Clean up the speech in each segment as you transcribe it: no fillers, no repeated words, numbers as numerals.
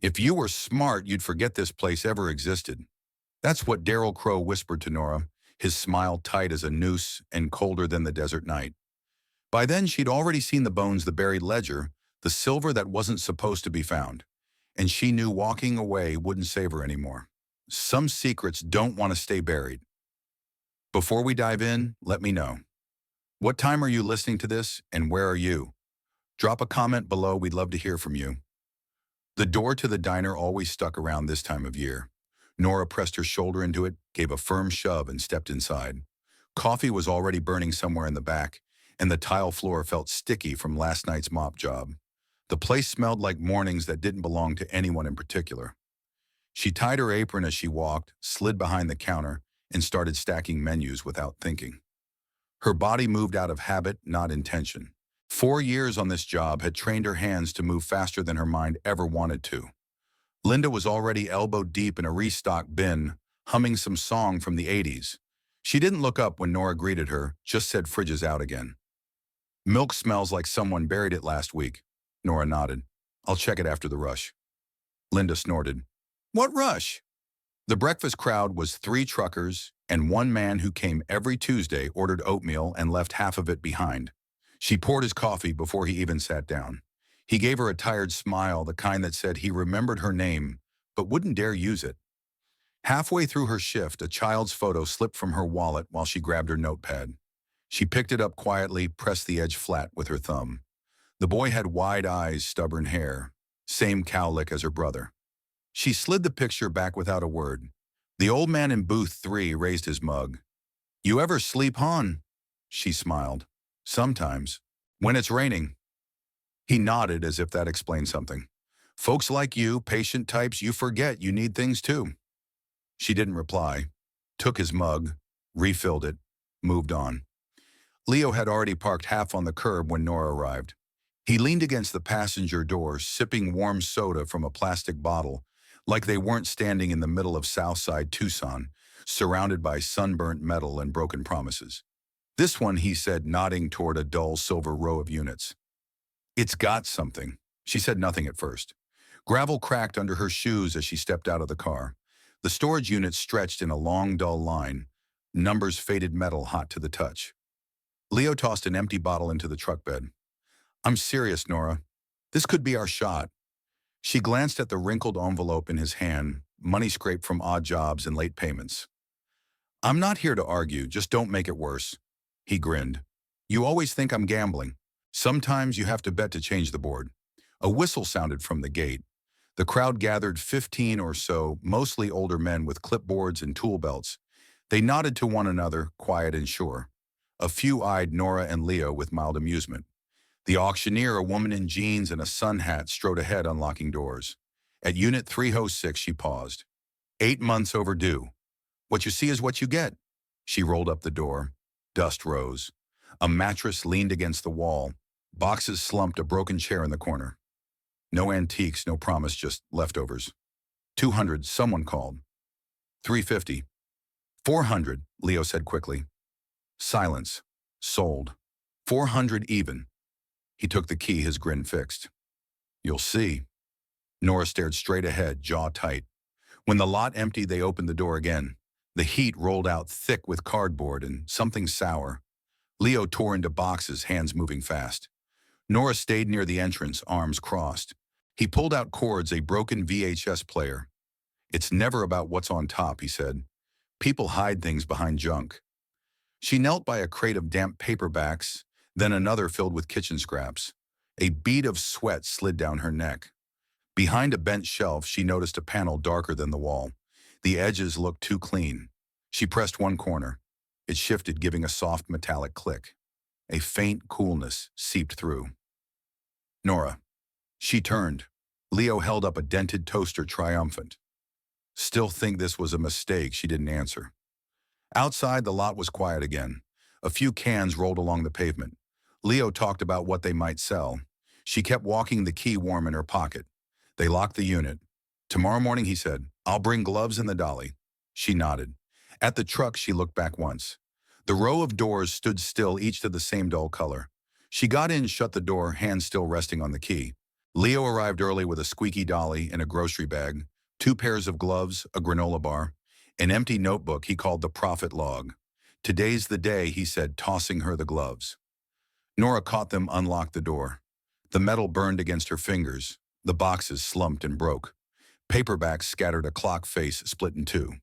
If you were smart, you'd forget this place ever existed. That's what Daryl Crowe whispered to Nora, his smile tight as a noose and colder than the desert night. By then, she'd already seen the bones, the buried ledger, the silver that wasn't supposed to be found. And she knew walking away wouldn't save her anymore. Some secrets don't want to stay buried. Before we dive in, let me know. What time are you listening to this, and where are you? Drop a comment below, we'd love to hear from you. The door to the diner always stuck around this time of year. Nora pressed her shoulder into it, gave a firm shove, and stepped inside. Coffee was already burning somewhere in the back, and the tile floor felt sticky from last night's mop job. The place smelled like mornings that didn't belong to anyone in particular. She tied her apron as she walked, slid behind the counter, and started stacking menus without thinking. Her body moved out of habit, not intention. 4 years on this job had trained her hands to move faster than her mind ever wanted to. Linda was already elbow deep in a restock bin, humming some song from the 80s. She didn't look up when Nora greeted her, just said fridge is out again. Milk smells like someone buried it last week. Nora nodded. I'll check it after the rush. Linda snorted. What rush? The breakfast crowd was 3 truckers, and one man who came every Tuesday ordered oatmeal and left half of it behind. She poured his coffee before he even sat down. He gave her a tired smile, the kind that said he remembered her name, but wouldn't dare use it. Halfway through her shift, a child's photo slipped from her wallet while she grabbed her notepad. She picked it up quietly, pressed the edge flat with her thumb. The boy had wide eyes, stubborn hair, same cowlick as her brother. She slid the picture back without a word. The old man in booth 3 raised his mug. You ever sleep, hon? She smiled. Sometimes. When it's raining. He nodded as if that explained something. Folks like you, patient types, you forget you need things too. She didn't reply, took his mug, refilled it, moved on. Leo had already parked half on the curb when Nora arrived. He leaned against the passenger door, sipping warm soda from a plastic bottle, like they weren't standing in the middle of Southside Tucson, surrounded by sunburnt metal and broken promises. This one, he said, nodding toward a dull silver row of units. It's got something. She said nothing at first. Gravel cracked under her shoes as she stepped out of the car. The storage units stretched in a long, dull line, numbers faded metal hot to the touch. Leo tossed an empty bottle into the truck bed. I'm serious, Nora. This could be our shot. She glanced at the wrinkled envelope in his hand, money scraped from odd jobs and late payments. I'm not here to argue, just don't make it worse. He grinned. You always think I'm gambling. Sometimes you have to bet to change the board. A whistle sounded from the gate. The crowd gathered 15 or so, mostly older men with clipboards and tool belts. They nodded to one another, quiet and sure. A few eyed Nora and Leo with mild amusement. The auctioneer, a woman in jeans and a sun hat, strode ahead, unlocking doors. At Unit 306, she paused. 8 months overdue. What you see is what you get. She rolled up the door. Dust rose. A mattress leaned against the wall. Boxes slumped, a broken chair in the corner. No antiques, no promise, just leftovers. 200, someone called. 350. 400, Leo said quickly. Silence. Sold. 400 even. He took the key, his grin fixed. You'll see. Nora stared straight ahead, jaw tight. When the lot emptied, they opened the door again. The heat rolled out thick with cardboard and something sour. Leo tore into boxes, hands moving fast. Nora stayed near the entrance, arms crossed. He pulled out cords, a broken VHS player. It's never about what's on top, he said. People hide things behind junk. She knelt by a crate of damp paperbacks, then another filled with kitchen scraps. A bead of sweat slid down her neck. Behind a bent shelf, she noticed a panel darker than the wall. The edges looked too clean. She pressed one corner. It shifted, giving a soft metallic click. A faint coolness seeped through. Nora. She turned. Leo held up a dented toaster, triumphant. Still think this was a mistake, she didn't answer. Outside, the lot was quiet again. A few cans rolled along the pavement. Leo talked about what they might sell. She kept walking, the key warm in her pocket. They locked the unit. Tomorrow morning, he said, I'll bring gloves and the dolly. She nodded. At the truck, she looked back once. The row of doors stood still, each to the same dull color. She got in, shut the door, hands still resting on the key. Leo arrived early with a squeaky dolly and a grocery bag, 2 pairs of gloves, a granola bar, an empty notebook he called the profit log. "Today's the day," he said, tossing her the gloves. Nora caught them, unlocked the door. The metal burned against her fingers. The boxes slumped and broke. Paperbacks scattered, a clock face split in two.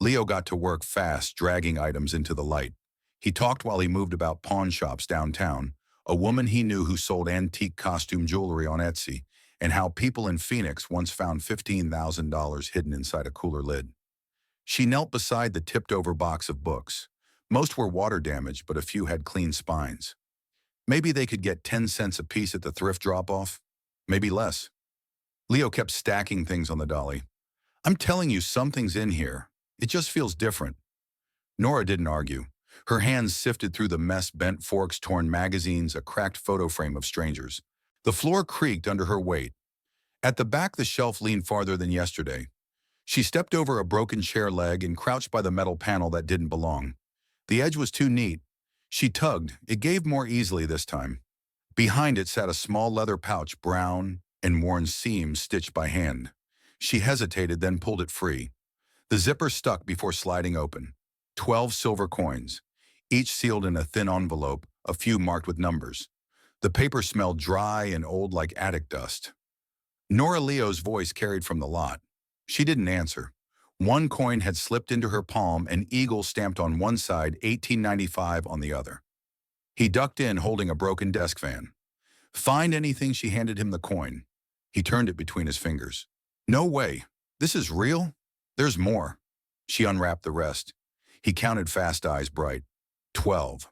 Leo got to work fast, dragging items into the light. He talked while he moved about pawn shops downtown, a woman he knew who sold antique costume jewelry on Etsy, and how people in Phoenix once found $15,000 hidden inside a cooler lid. She knelt beside the tipped-over box of books. Most were water damaged, but a few had clean spines. Maybe they could get 10 cents apiece at the thrift drop-off. Maybe less. Leo kept stacking things on the dolly. "I'm telling you, something's in here. It just feels different." Nora didn't argue. Her hands sifted through the mess, bent forks, torn magazines, a cracked photo frame of strangers. The floor creaked under her weight. At the back, the shelf leaned farther than yesterday. She stepped over a broken chair leg and crouched by the metal panel that didn't belong. The edge was too neat. She tugged. It gave more easily this time. Behind it sat a small leather pouch, brown and worn, seams stitched by hand. She hesitated, then pulled it free. The zipper stuck before sliding open. 12 silver coins, each sealed in a thin envelope, a few marked with numbers. The paper smelled dry and old, like attic dust. Nora Leo's voice carried from the lot. She didn't answer. One coin had slipped into her palm, an eagle stamped on one side, 1895 on the other. He ducked in, holding a broken desk fan. "Find anything?" She handed him the coin. He turned it between his fingers. "No way. This is real? There's more." She unwrapped the rest. He counted fast, eyes bright. 12.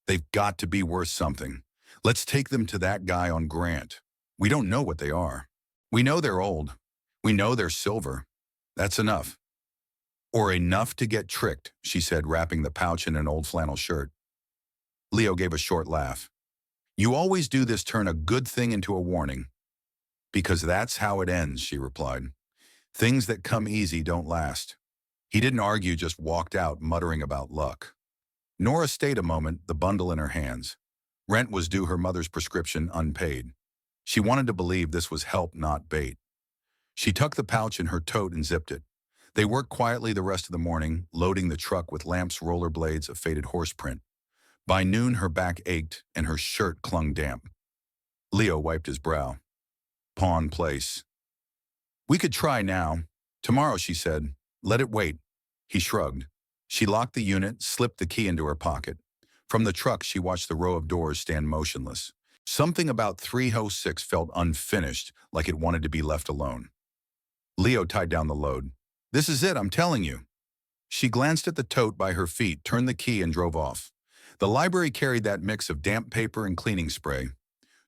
"They've got to be worth something. Let's take them to that guy on Grant. We don't know what they are. We know they're old. We know they're silver. That's enough." "Or enough to get tricked," she said, wrapping the pouch in an old flannel shirt. Leo gave a short laugh. "You always do this, turn a good thing into a warning." "Because that's how it ends," she replied. "Things that come easy don't last." He didn't argue, just walked out, muttering about luck. Nora stayed a moment, the bundle in her hands. Rent was due, her mother's prescription unpaid. She wanted to believe this was help, not bait. She tucked the pouch in her tote and zipped it. They worked quietly the rest of the morning, loading the truck with lamps, rollerblades, a faded horse print. By noon, her back ached and her shirt clung damp. Leo wiped his brow. "Pawn place. We could try now. Tomorrow," she said. "Let it wait." He shrugged. She locked the unit, slipped the key into her pocket. From the truck, she watched the row of doors stand motionless. Something about 306 felt unfinished, like it wanted to be left alone. Leo tied down the load. "This is it, I'm telling you." She glanced at the tote by her feet, turned the key, and drove off. The library carried that mix of damp paper and cleaning spray.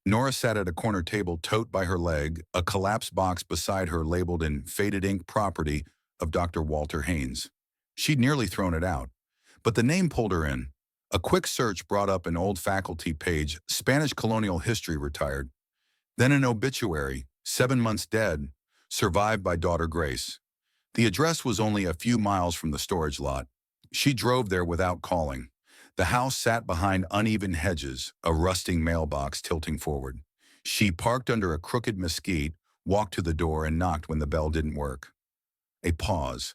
Nora sat at a corner table, tote by her leg, a collapsed box beside her labeled in faded ink, "Property of Dr. Walter Haynes." She'd nearly thrown it out, but the name pulled her in. A quick search brought up an old faculty page, Spanish colonial history, retired. Then an obituary, 7 months dead, survived by daughter Grace. The address was only a few miles from the storage lot. She drove there without calling. The house sat behind uneven hedges, a rusting mailbox tilting forward. She parked under a crooked mesquite, walked to the door, and knocked when the bell didn't work. A pause,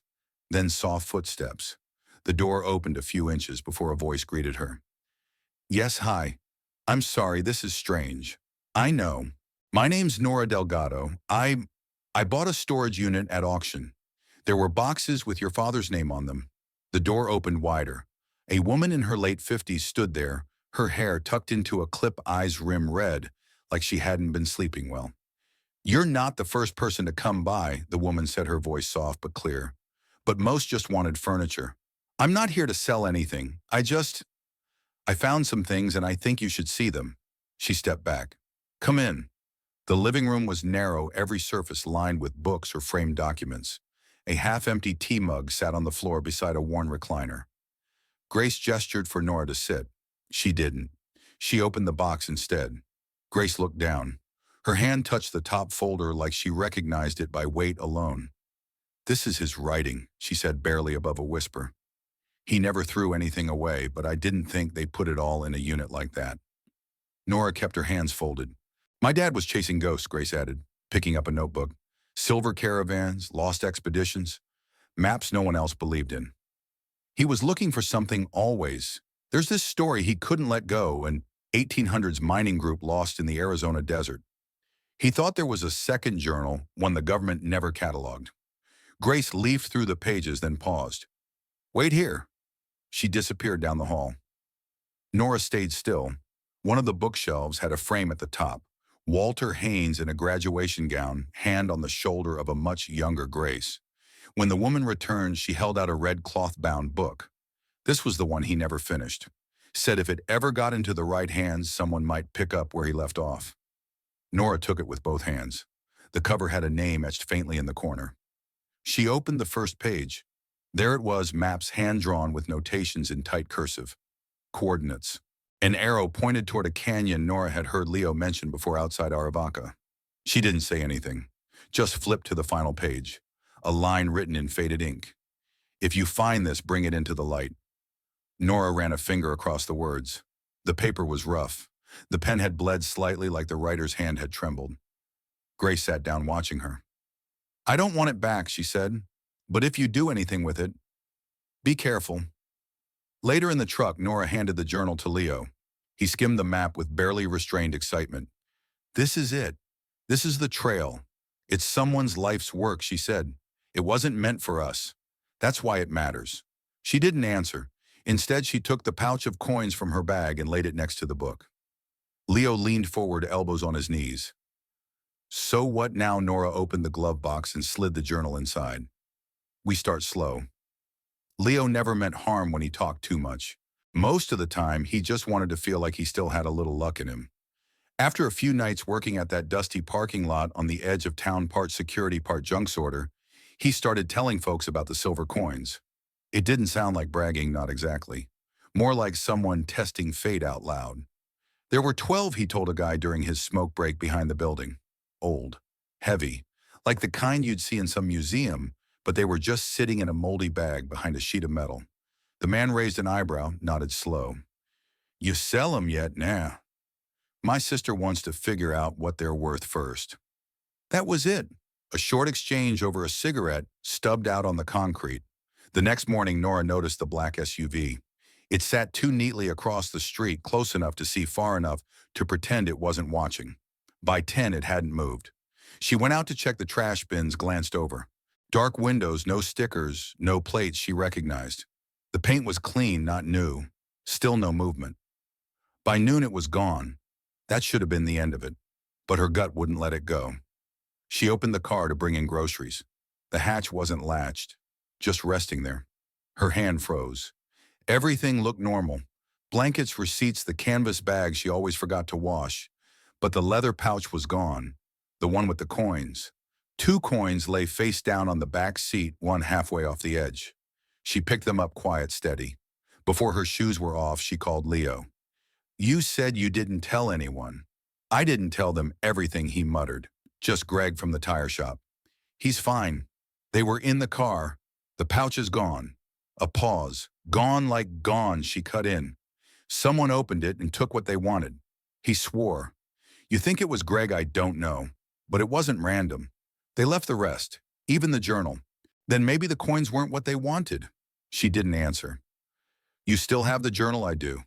then soft footsteps. The door opened a few inches before a voice greeted her. "Yes, hi. I'm sorry, this is strange. I know. My name's Nora Delgado. I bought a storage unit at auction. There were boxes with your father's name on them." The door opened wider. A woman in her late 50s stood there, her hair tucked into a clip, eyes rim red, like she hadn't been sleeping well. "You're not the first person to come by," the woman said, her voice soft but clear. "But most just wanted furniture. I'm not here to sell anything. I found some things and I think you should see them." She stepped back. "Come in." The living room was narrow, every surface lined with books or framed documents. A half-empty tea mug sat on the floor beside a worn recliner. Grace gestured for Nora to sit. She didn't. She opened the box instead. Grace looked down. Her hand touched the top folder like she recognized it by weight alone. "This is his writing," she said, barely above a whisper. "He never threw anything away, but I didn't think they put it all in a unit like that." Nora kept her hands folded. My dad was chasing ghosts, Grace added, picking up a notebook. Silver caravans, lost expeditions, maps no one else believed in. He was looking for something always. There's this story he couldn't let go, an 1800s mining group lost in the Arizona desert. He thought there was a second journal, one the government never cataloged. Grace leafed through the pages, then paused. Wait here. She disappeared down the hall. Nora stayed still. One of the bookshelves had a frame at the top. Walter Haynes in a graduation gown, hand on the shoulder of a much younger Grace. When the woman returned, she held out a red cloth-bound book. This was the one he never finished. Said if it ever got into the right hands, someone might pick up where he left off. Nora took it with both hands. The cover had a name etched faintly in the corner. She opened the first page. There it was, maps hand-drawn with notations in tight cursive. Coordinates. An arrow pointed toward a canyon Nora had heard Leo mention before outside Aravaca. She didn't say anything, just flipped to the final page. A line written in faded ink. If you find this, bring it into the light. Nora ran a finger across the words. The paper was rough. The pen had bled slightly like the writer's hand had trembled. Grace sat down watching her. I don't want it back, she said, but if you do anything with it, be careful. Later in the truck, Nora handed the journal to Leo. He skimmed the map with barely restrained excitement. This is it. This is the trail. It's someone's life's work, she said. It wasn't meant for us. That's why it matters. She didn't answer. Instead, she took the pouch of coins from her bag and laid it next to the book. Leo leaned forward, elbows on his knees. So what now? Nora opened the glove box and slid the journal inside. We start slow. Leo never meant harm when he talked too much. Most of the time, he just wanted to feel like he still had a little luck in him. After a few nights working at that dusty parking lot on the edge of town, part security, part junk sorter, he started telling folks about the silver coins. It didn't sound like bragging, not exactly. More like someone testing fate out loud. There were 12, he told a guy during his smoke break behind the building. Old, heavy, like the kind you'd see in some museum, but they were just sitting in a moldy bag behind a sheet of metal. The man raised an eyebrow, nodded slow. You sell 'em yet? Nah. My sister wants to figure out what they're worth first. That was it. A short exchange over a cigarette stubbed out on the concrete. The next morning, Nora noticed the black SUV. It sat too neatly across the street, close enough to see far enough to pretend it wasn't watching. By 10, it hadn't moved. She went out to check the trash bins, glanced over. Dark windows, no stickers, no plates she recognized. The paint was clean, not new. Still no movement. By noon, it was gone. That should have been the end of it. But her gut wouldn't let it go. She opened the car to bring in groceries. The hatch wasn't latched, just resting there. Her hand froze. Everything looked normal. Blankets, receipts, the canvas bag she always forgot to wash. But the leather pouch was gone, the one with the coins. 2 coins lay face down on the back seat, one halfway off the edge. She picked them up quiet, steady. Before her shoes were off, she called Leo. You said you didn't tell anyone. I didn't tell them everything, he muttered. Just Greg from the tire shop. He's fine. They were in the car. The pouch is gone. A pause. Gone like gone, she cut in. Someone opened it and took what they wanted. He swore. You think it was Greg? I don't know. But it wasn't random. They left the rest, even the journal. Then maybe the coins weren't what they wanted. She didn't answer. You still have the journal? I do.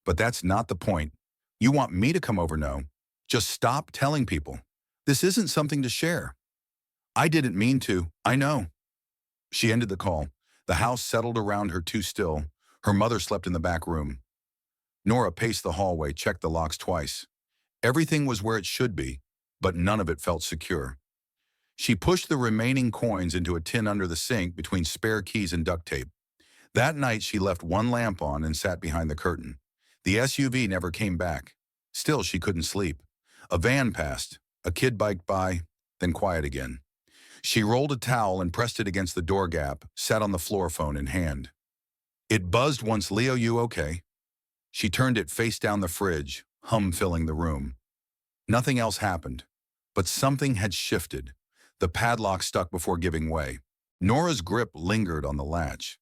But that's not the point. You want me to come over? No. Just stop telling people. This isn't something to share. I didn't mean to. I know. She ended the call. The house settled around her too still. Her mother slept in the back room. Nora paced the hallway, checked the locks twice. Everything was where it should be, but none of it felt secure. She pushed the remaining coins into a tin under the sink between spare keys and duct tape. That night, she left one lamp on and sat behind the curtain. The SUV never came back. Still, she couldn't sleep. A van passed. A kid biked by, then quiet again. She rolled a towel and pressed it against the door gap, sat on the floor, phone in hand. It buzzed once. Leo, you okay? She turned it face down the fridge, hum filling the room. Nothing else happened, but something had shifted. The padlock stuck before giving way. Nora's grip lingered on the latch.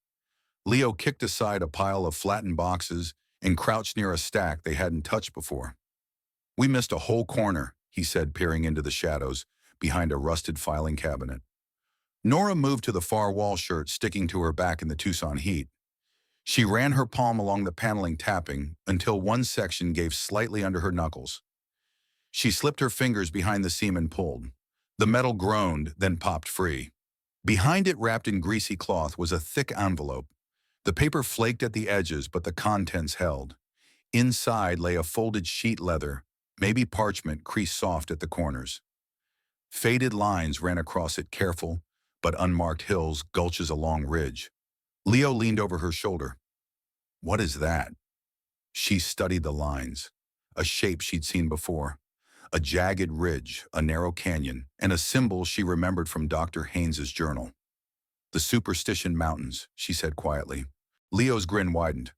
Leo kicked aside a pile of flattened boxes and crouched near a stack they hadn't touched before. We missed a whole corner, he said, peering into the shadows behind a rusted filing cabinet. Nora moved to the far wall shirt sticking to her back in the Tucson heat. She ran her palm along the paneling, tapping until one section gave slightly under her knuckles. She slipped her fingers behind the seam and pulled. The metal groaned, then popped free. Behind it, wrapped in greasy cloth, was a thick envelope. The paper flaked at the edges, but the contents held. Inside lay a folded sheet leather, maybe parchment, creased soft at the corners. Faded lines ran across it, careful, but unmarked hills, gulches along ridge. Leo leaned over her shoulder. "What is that?" She studied the lines. A shape she'd seen before. A jagged ridge, a narrow canyon, and a symbol she remembered from Dr. Haynes's journal. "The Superstition Mountains," she said quietly. Leo's grin widened.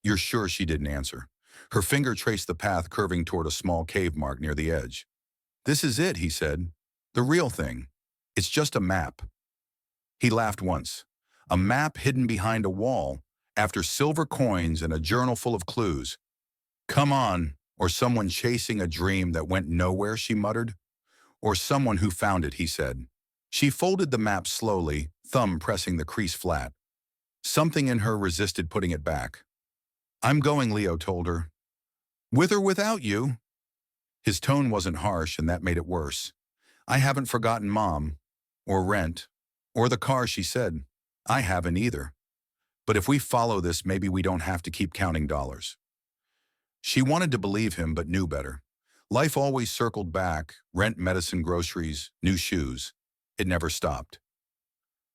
"You're sure?" She didn't answer. Her finger traced the path curving toward a small cave mark near the edge. "This is it," he said. "The real thing. It's just a map." He laughed once. A map hidden behind a wall, after silver coins and a journal full of clues. "Come on," or someone chasing a dream that went nowhere, she muttered. "Or someone who found it," he said. She folded the map slowly, thumb pressing the crease flat. Something in her resisted putting it back. "I'm going," Leo told her. "With or without you?" His tone wasn't harsh, and that made it worse. "I haven't forgotten Mom, or rent, or the car," she said. "I haven't either. But if we follow this, maybe we don't have to keep counting dollars." She wanted to believe him, but knew better. Life always circled back, rent, medicine, groceries, new shoes. It never stopped.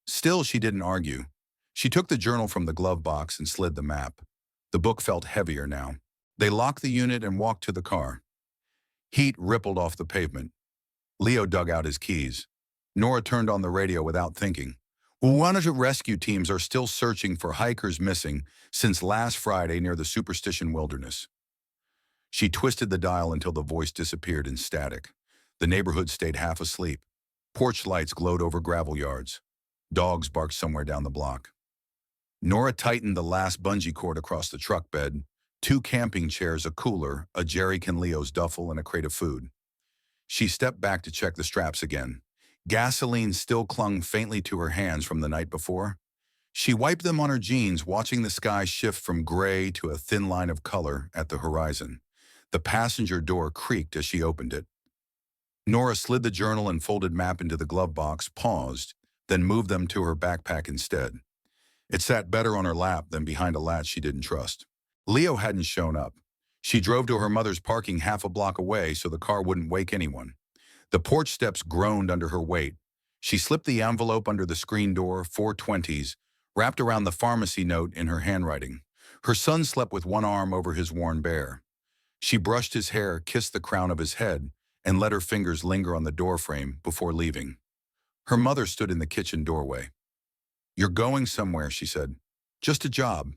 Still, she didn't argue. She took the journal from the glove box and slid the map. The book felt heavier now. They locked the unit and walked to the car. Heat rippled off the pavement. Leo dug out his keys. Nora turned on the radio without thinking. One of the rescue teams are still searching for hikers missing since last Friday near the Superstition Wilderness. She twisted the dial until the voice disappeared in static. The neighborhood stayed half asleep. Porch lights glowed over gravel yards. Dogs barked somewhere down the block. Nora tightened the last bungee cord across the truck bed, 2 camping chairs, a cooler, a jerrycan, Leo's duffel, and a crate of food. She stepped back to check the straps again. Gasoline still clung faintly to her hands from the night before. She wiped them on her jeans, watching the sky shift from gray to a thin line of color at the horizon. The passenger door creaked as she opened it. Nora slid the journal and folded map into the glove box, paused, then moved them to her backpack instead. It sat better on her lap than behind a latch she didn't trust. Leo hadn't shown up. She drove to her mother's parking half a block away so the car wouldn't wake anyone. The porch steps groaned under her weight. She slipped the envelope under the screen door, 420s, wrapped around the pharmacy note in her handwriting. Her son slept with one arm over his worn bear. She brushed his hair, kissed the crown of his head, and let her fingers linger on the doorframe before leaving. Her mother stood in the kitchen doorway. "You're going somewhere," she said. "Just a job."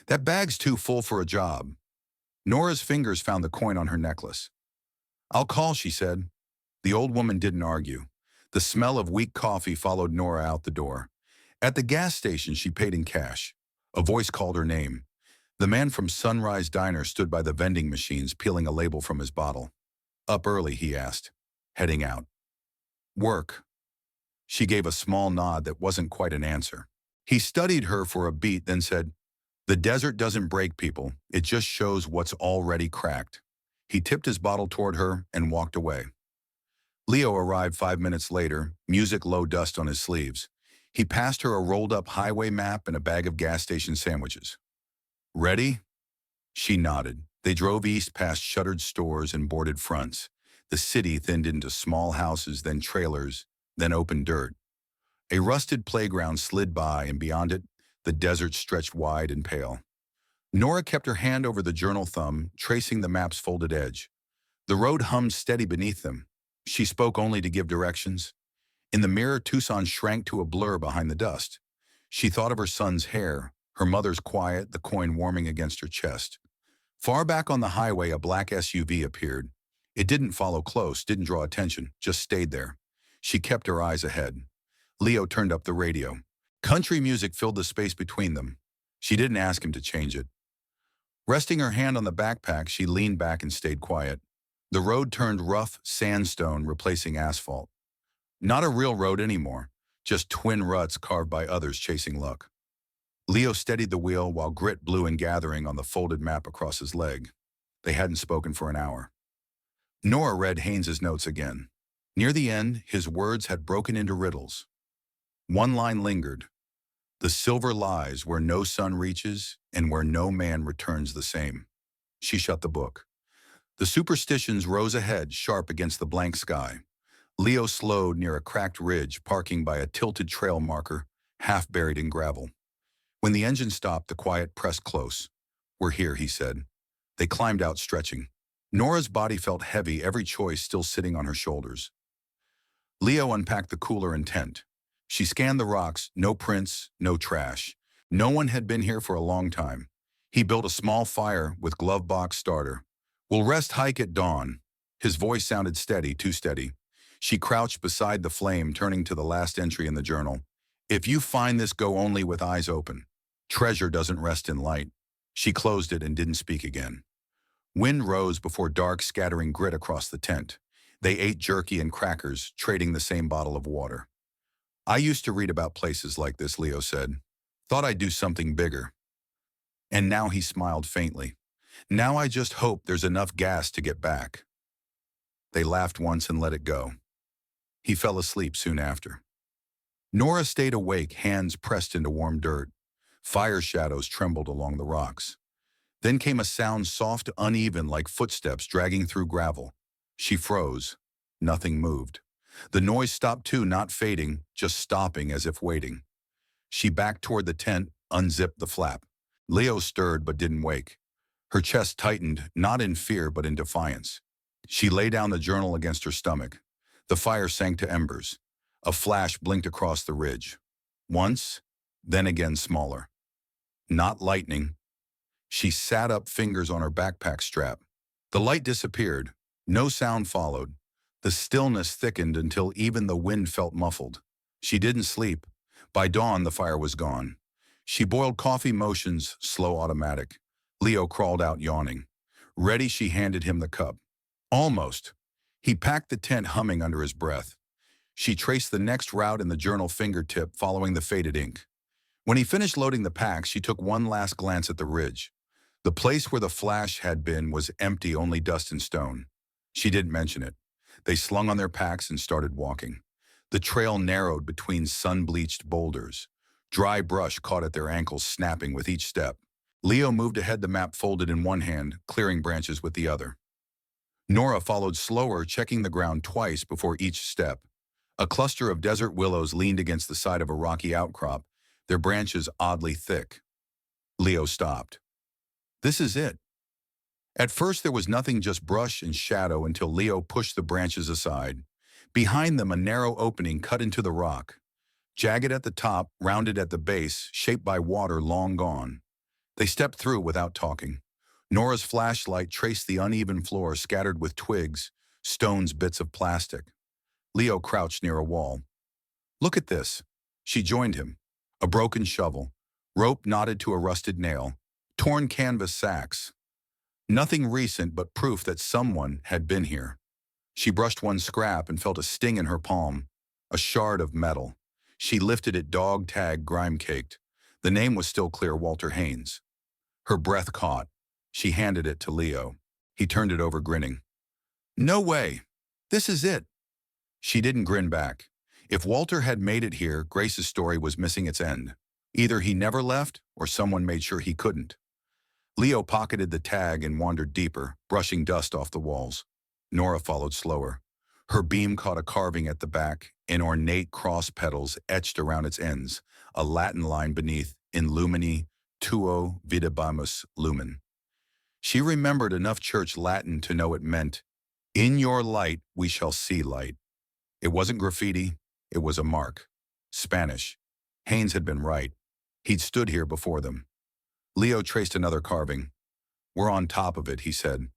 "That bag's too full for a job." Nora's fingers found the coin on her necklace. "I'll call," she said. The old woman didn't argue. The smell of weak coffee followed Nora out the door. At the gas station, she paid in cash. A voice called her name. The man from Sunrise Diner stood by the vending machines, peeling a label from his bottle. "Up early?" he asked. "Heading out." "Work?" She gave a small nod that wasn't quite an answer. He studied her for a beat, then said, "The desert doesn't break people. It just shows what's already cracked." He tipped his bottle toward her and walked away. Leo arrived 5 minutes later, music low dust on his sleeves. He passed her a rolled-up highway map and a bag of gas station sandwiches. "Ready?" She nodded. They drove east past shuttered stores and boarded fronts. The city thinned into small houses, then trailers, then open dirt. A rusted playground slid by, and beyond it, the desert stretched wide and pale. Nora kept her hand over the journal thumb, tracing the map's folded edge. The road hummed steady beneath them. She spoke only to give directions. In the mirror, Tucson shrank to a blur behind the dust. She thought of her son's hair, her mother's quiet, the coin warming against her chest. Far back on the highway, a black SUV appeared. It didn't follow close, didn't draw attention, just stayed there. She kept her eyes ahead. Leo turned up the radio. Country music filled the space between them. She didn't ask him to change it. Resting her hand on the backpack, she leaned back and stayed quiet. The road turned rough sandstone, replacing asphalt. Not a real road anymore, just twin ruts carved by others chasing luck. Leo steadied the wheel while grit blew and gathering on the folded map across his leg. They hadn't spoken for an hour. Nora read Haynes's notes again. Near the end, his words had broken into riddles. One line lingered. The silver lies where no sun reaches and where no man returns the same. She shut the book. The superstitions rose ahead, sharp against the blank sky. Leo slowed near a cracked ridge, parking by a tilted trail marker, half buried in gravel. When the engine stopped, the quiet pressed close. "We're here," he said. They climbed out, stretching. Nora's body felt heavy, every choice still sitting on her shoulders. Leo unpacked the cooler and tent. She scanned the rocks, no prints, no trash. No one had been here for a long time. He built a small fire with glove box starter. "We'll rest hike at dawn." His voice sounded steady, too steady. She crouched beside the flame, turning to the last entry in the journal. "If you find this, go only with eyes open. Treasure doesn't rest in light." She closed it and didn't speak again. Wind rose before dark, scattering grit across the tent. They ate jerky and crackers, trading the same bottle of water. "I used to read about places like this," Leo said. "Thought I'd do something bigger. And now," he smiled faintly, "now I just hope there's enough gas to get back." They laughed once and let it go. He fell asleep soon after. Nora stayed awake, hands pressed into warm dirt. Fire shadows trembled along the rocks. Then came a sound, soft, uneven, like footsteps dragging through gravel. She froze. Nothing moved. The noise stopped too, not fading, just stopping as if waiting. She backed toward the tent, unzipped the flap. Leo stirred but didn't wake. Her chest tightened, not in fear but in defiance. She lay down the journal against her stomach. The fire sank to embers. A flash blinked across the ridge. Once, then again smaller. Not lightning. She sat up, fingers on her backpack strap. The light disappeared. No sound followed. The stillness thickened until even the wind felt muffled. She didn't sleep. By dawn, the fire was gone. She boiled coffee, motions slow, automatic. Leo crawled out, yawning. Ready, she handed him the cup. Almost. He packed the tent, humming under his breath. She traced the next route in the journal fingertip, following the faded ink. When he finished loading the packs, she took one last glance at the ridge. The place where the flash had been was empty, only dust and stone. She didn't mention it. They slung on their packs and started walking. The trail narrowed between sun-bleached boulders. Dry brush caught at their ankles, snapping with each step. Leo moved ahead, the map folded in one hand, clearing branches with the other. Nora followed slower, checking the ground twice before each step. A cluster of desert willows leaned against the side of a rocky outcrop, their branches oddly thick. Leo stopped. This is it. At first there was nothing, just brush and shadow, until Leo pushed the branches aside. Behind them, a narrow opening cut into the rock. Jagged at the top, rounded at the base, shaped by water long gone. They stepped through without talking. Nora's flashlight traced the uneven floor, scattered with twigs, stones, bits of plastic. Leo crouched near a wall. "Look at this." She joined him. A broken shovel, rope knotted to a rusted nail, torn canvas sacks. Nothing recent, but proof that someone had been here. She brushed one scrap and felt a sting in her palm, a shard of metal. She lifted it, dog-tagged, grime-caked. The name was still clear, Walter Haynes. Her breath caught. She handed it to Leo. He turned it over, grinning. "No way. This is it." She didn't grin back. If Walter had made it here, Grace's story was missing its end. Either he never left, or someone made sure he couldn't. Leo pocketed the tag and wandered deeper, brushing dust off the walls. Nora followed slower. Her beam caught a carving at the back, in ornate cross petals etched around its ends, a Latin line beneath, in lumini tuo videbamus lumen. She remembered enough church Latin to know it meant, "In your light we shall see light." It wasn't graffiti, it was a mark. Spanish. Haynes had been right. He'd stood here before them. Leo traced another carving. "We're on top of it," he said.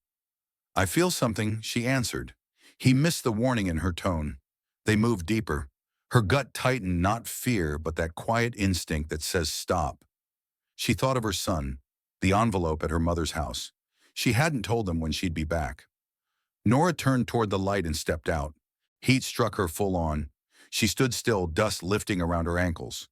"I feel something," she answered. He missed the warning in her tone. They moved deeper. Her gut tightened, not fear, but that quiet instinct that says stop. She thought of her son, the envelope at her mother's house. She hadn't told them when she'd be back. Nora turned toward the light and stepped out. Heat struck her full on. She stood still, dust lifting around her ankles.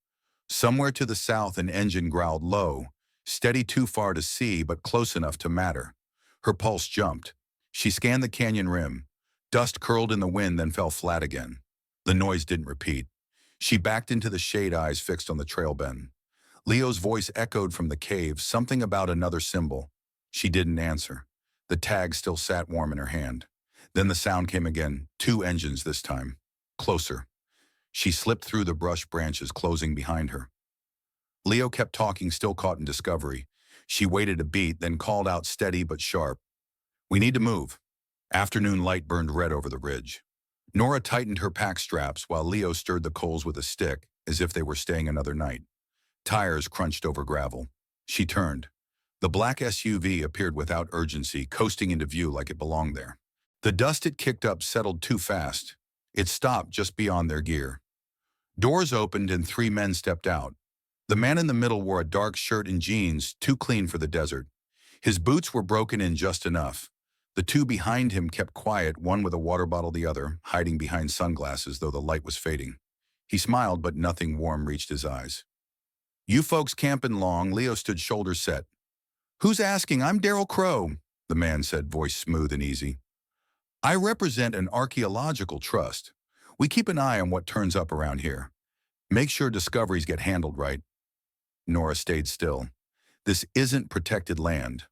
Somewhere to the south, an engine growled low, steady too far to see but close enough to matter. Her pulse jumped. She scanned the canyon rim. Dust curled in the wind, then fell flat again. The noise didn't repeat. She backed into the shade, eyes fixed on the trail bend. Leo's voice echoed from the cave, something about another symbol. She didn't answer. The tag still sat warm in her hand. Then the sound came again, 2 engines this time. Closer. She slipped through the brush branches, closing behind her. Leo kept talking, still caught in discovery. She waited a beat, then called out steady but sharp. "We need to move." Afternoon light burned red over the ridge. Nora tightened her pack straps while Leo stirred the coals with a stick, as if they were staying another night. Tires crunched over gravel. She turned. The black SUV appeared without urgency, coasting into view like it belonged there. The dust it kicked up settled too fast. It stopped just beyond their gear. Doors opened and 3 men stepped out. The man in the middle wore a dark shirt and jeans, too clean for the desert. His boots were broken in just enough. The 2 behind him kept quiet, one with a water bottle, the other hiding behind sunglasses, though the light was fading. He smiled, but nothing warm reached his eyes. "You folks camping long?" Leo stood shoulders set. "Who's asking? I'm Daryl Crowe," the man said, voice smooth and easy. "I represent an archaeological trust. We keep an eye on what turns up around here. Make sure discoveries get handled right." Nora stayed still. "This isn't protected land."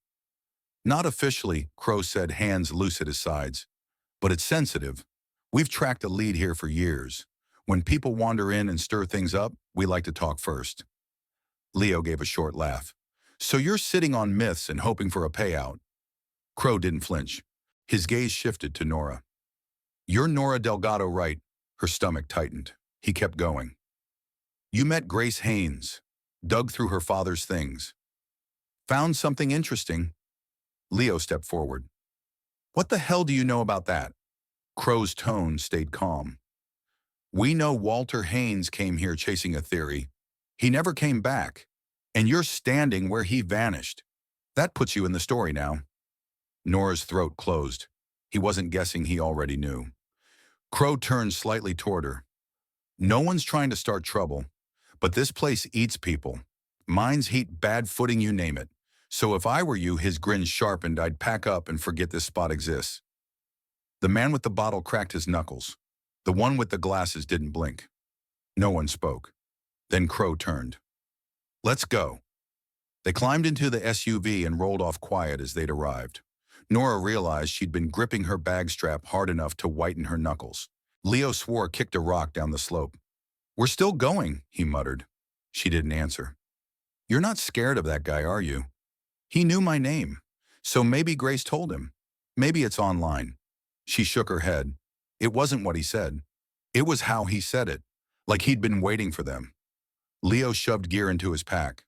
"Not officially," Crowe said, hands loose at his sides. "But it's sensitive. We've tracked a lead here for years. When people wander in and stir things up, we like to talk first." Leo gave a short laugh. "So you're sitting on myths and hoping for a payout?" Crowe didn't flinch. His gaze shifted to Nora. "You're Nora Delgado, right?" Her stomach tightened. He kept going. "You met Grace Haynes, dug through her father's things. Found something interesting." Leo stepped forward. "What the hell do you know about that?" Crowe's tone stayed calm. "We know Walter Haynes came here chasing a theory. He never came back. And you're standing where he vanished. That puts you in the story now." Nora's throat closed. He wasn't guessing, he already knew. Crowe turned slightly toward her. "No one's trying to start trouble. But this place eats people. Mines, heat, bad footing, you name it. So if I were you," his grin sharpened, "I'd pack up and forget this spot exists." The man with the bottle cracked his knuckles. The one with the glasses didn't blink. No one spoke. Then Crowe turned. "Let's go." They climbed into the SUV and rolled off quiet as they'd arrived. Nora realized she'd been gripping her bag strap hard enough to whiten her knuckles. Leo swore, kicked a rock down the slope. "We're still going," he muttered. She didn't answer. "You're not scared of that guy, are you?" "He knew my name. So maybe Grace told him. Maybe it's online." She shook her head. It wasn't what he said. It was how he said it, like he'd been waiting for them. Leo shoved gear into his pack.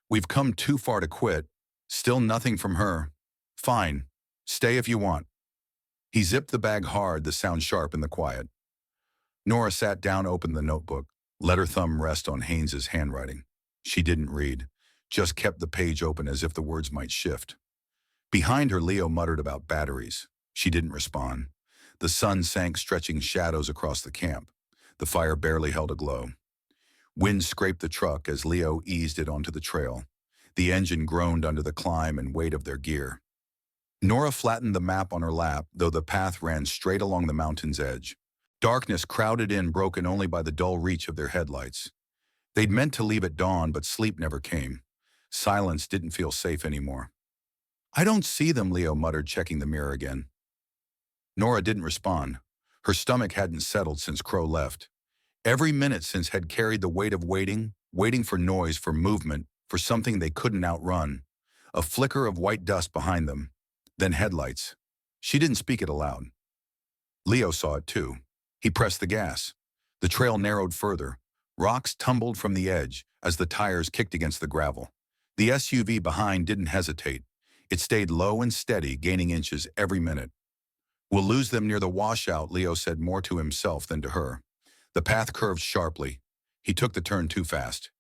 "We've come too far to quit. Still nothing from her." "Fine. Stay if you want." He zipped the bag hard, the sound sharp in the quiet. Nora sat down, opened the notebook, let her thumb rest on Haynes's handwriting. She didn't read, just kept the page open as if the words might shift. Behind her, Leo muttered about batteries. She didn't respond. The sun sank, stretching shadows across the camp. The fire barely held a glow. Wind scraped the truck as Leo eased it onto the trail. The engine groaned under the climb and weight of their gear. Nora flattened the map on her lap, though the path ran straight along the mountain's edge. Darkness crowded in, broken only by the dull reach of their headlights. They'd meant to leave at dawn, but sleep never came. Silence didn't feel safe anymore. "I don't see them," Leo muttered, checking the mirror again. Nora didn't respond. Her stomach hadn't settled since Crowe left. Every minute since had carried the weight of waiting for noise, for movement, for something they couldn't outrun. A flicker of white dust behind them. Then headlights. She didn't speak it aloud. Leo saw it too. He pressed the gas. The trail narrowed further. Rocks tumbled from the edge as the tires kicked against the gravel. The SUV behind didn't hesitate. It stayed low and steady, gaining inches every minute. "We'll lose them near the washout," Leo said, more to himself than to her. The path curved sharply. He took the turn too fast.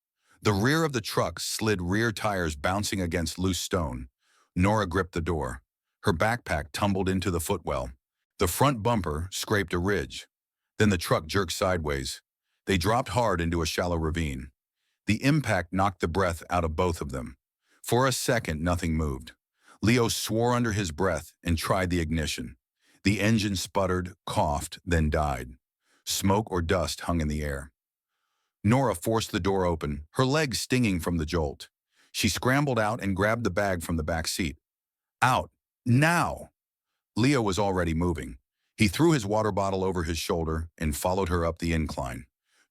The rear of the truck slid, rear tires bouncing against loose stone. Nora gripped the door. Her backpack tumbled into the footwell. The front bumper scraped a ridge. Then the truck jerked sideways. They dropped hard into a shallow ravine. The impact knocked the breath out of both of them. For a second, nothing moved. Leo swore under his breath and tried the ignition. The engine sputtered, coughed, then died. Smoke or dust hung in the air. Nora forced the door open, her legs stinging from the jolt. She scrambled out and grabbed the bag from the back seat. Out! Now! Leo was already moving. He threw his water bottle over his shoulder and followed her up the incline.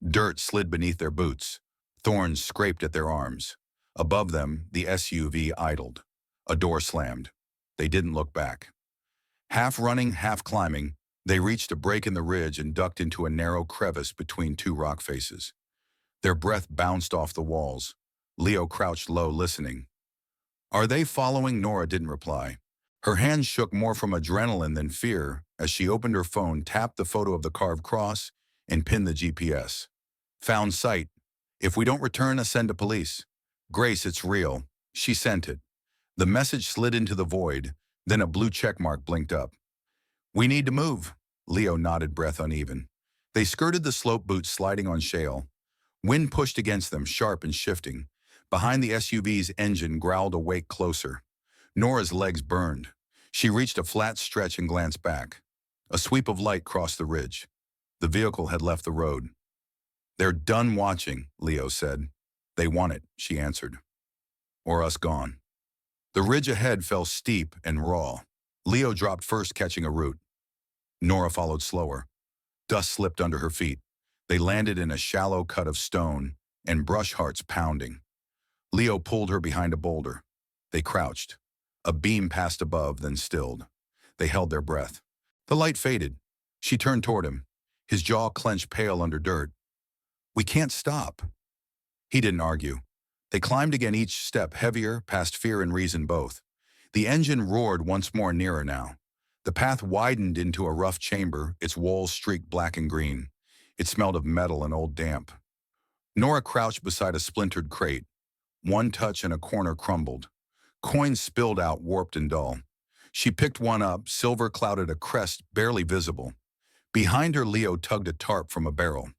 Dirt slid beneath their boots. Thorns scraped at their arms. Above them, the SUV idled. A door slammed. They didn't look back. Half running, half climbing, they reached a break in the ridge and ducked into a narrow crevice between two rock faces. Their breath bounced off the walls. Leo crouched low, listening. "Are they following?" Nora didn't reply. Her hands shook more from adrenaline than fear as she opened her phone, tapped the photo of the carved cross, and pinned the GPS. "Found site. If we don't return, send to police." "Grace, it's real." She sent it. The message slid into the void, then a blue checkmark blinked up. "We need to move." Leo nodded, breath uneven. They skirted the slope, boots sliding on shale. Wind pushed against them, sharp and shifting. Behind the SUV's engine growled a wake closer. Nora's legs burned. She reached a flat stretch and glanced back. A sweep of light crossed the ridge. The vehicle had left the road. "They're done watching," Leo said. "They want it," she answered. "Or us gone." The ridge ahead fell steep and raw. Leo dropped first, catching a root. Nora followed slower. Dust slipped under her feet. They landed in a shallow cut of stone, and brush hearts pounding. Leo pulled her behind a boulder. They crouched. A beam passed above, then stilled. They held their breath. The light faded. She turned toward him. His jaw clenched, pale under dirt. "We can't stop." He didn't argue. They climbed again, each step heavier, past fear and reason both. The engine roared once more, nearer now. The path widened into a rough chamber, its walls streaked black and green. It smelled of metal and old damp. Nora crouched beside a splintered crate. One touch and a corner crumbled. Coins spilled out, warped and dull. She picked one up, silver clouded, a crest barely visible. Behind her, Leo tugged a tarp from a barrel.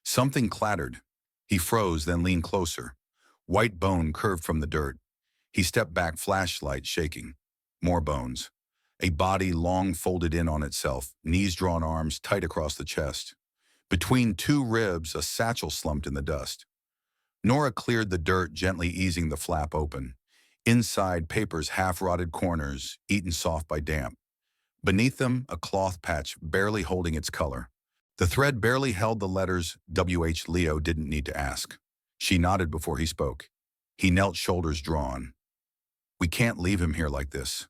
Something clattered. He froze, then leaned closer. White bone curved from the dirt. He stepped back, flashlight shaking. More bones. A body long folded in on itself, knees drawn, arms tight across the chest. Between two ribs, a satchel slumped in the dust. Nora cleared the dirt, gently easing the flap open. Inside, papers, half-rotted corners, eaten soft by damp. Beneath them, a cloth patch barely holding its color. The thread barely held the letters W.H. Leo didn't need to ask. She nodded before he spoke. He knelt, shoulders drawn. "We can't leave him here like this."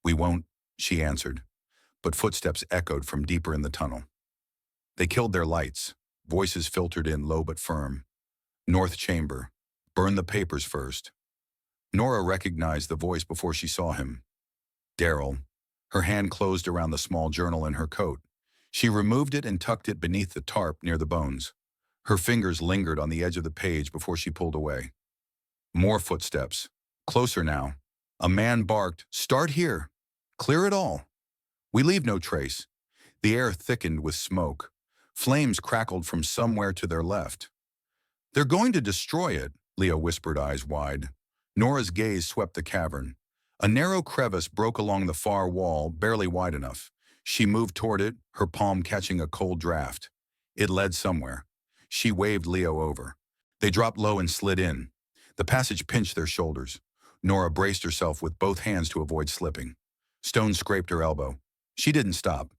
"We won't," she answered, but footsteps echoed from deeper in the tunnel. They killed their lights. Voices filtered in, low but firm. "North chamber. Burn the papers first." Nora recognized the voice before she saw him. Daryl. Her hand closed around the small journal in her coat. She removed it and tucked it beneath the tarp near the bones. Her fingers lingered on the edge of the page before she pulled away. More footsteps. Closer now. A man barked, "Start here. Clear it all." "We leave no trace." The air thickened with smoke. Flames crackled from somewhere to their left. "They're going to destroy it," Leo whispered, eyes wide. Nora's gaze swept the cavern. A narrow crevice broke along the far wall, barely wide enough. She moved toward it, her palm catching a cold draft. It led somewhere. She waved Leo over. They dropped low and slid in. The passage pinched their shoulders. Nora braced herself with both hands to avoid slipping. Stones scraped her elbow. She didn't stop.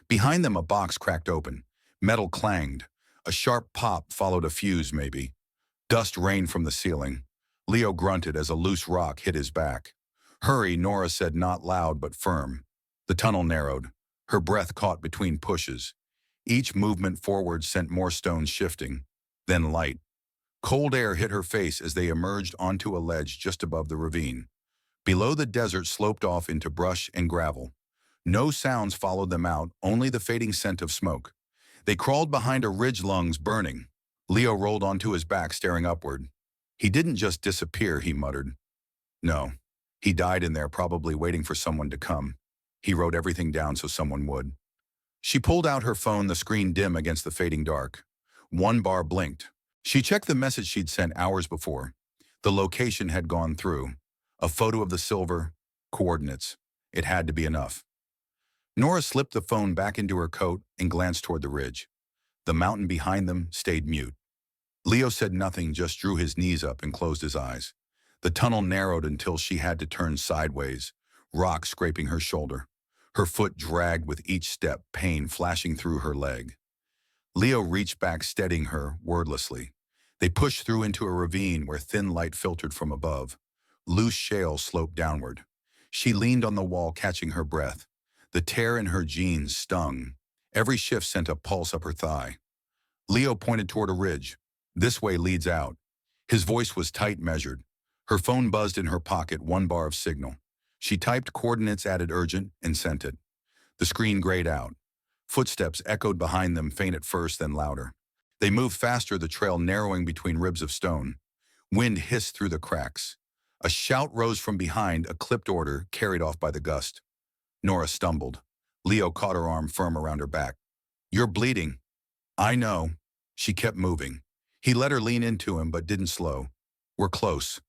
Behind them, a box cracked open. Metal clanged. A sharp pop followed a fuse, maybe. Dust rained from the ceiling. Leo grunted as a loose rock hit his back. "Hurry," Nora said, not loud but firm. The tunnel narrowed. Her breath caught between pushes. Each movement forward sent more stones shifting. Then light. Cold air hit her face as they emerged onto a ledge just above the ravine. Below, the desert sloped off into brush and gravel. No sounds followed them out, only the fading scent of smoke. They crawled behind a ridge, lungs burning. Leo rolled onto his back, staring upward. "He didn't just disappear," he muttered. "No. He died in there, probably waiting for someone to come. He wrote everything down so someone would." She pulled out her phone, the screen dim against the fading dark. One bar blinked. She checked the message she'd sent hours before. The location had gone through. A photo of the silver, coordinates. It had to be enough. Nora slipped the phone back into her coat and glanced toward the ridge. The mountain behind them stayed mute. Leo said nothing, just drew his knees up and closed his eyes. The tunnel narrowed until she had to turn sideways, rock scraping her shoulder. Her foot dragged with each step, pain flashing through her leg. Leo reached back, steadying her wordlessly. They pushed through into a ravine where thin light filtered from above. Loose shale sloped downward. She leaned on the wall, catching her breath. The tear in her jeans stung. Every shift sent a pulse up her thigh. Leo pointed toward a ridge. This way leads out. His voice was tight, measured. Her phone buzzed in her pocket, one bar of signal. She typed coordinates, added urgent, and sent it. The screen grayed out. Footsteps echoed behind them, faint at first, then louder. They moved faster, the trail narrowing between ribs of stone. Wind hissed through the cracks. A shout rose from behind, a clipped order carried off by the gust. Nora stumbled. Leo caught her arm firm around her back. "You're bleeding." "I know." She kept moving. He let her lean into him, but didn't slow. "We're close."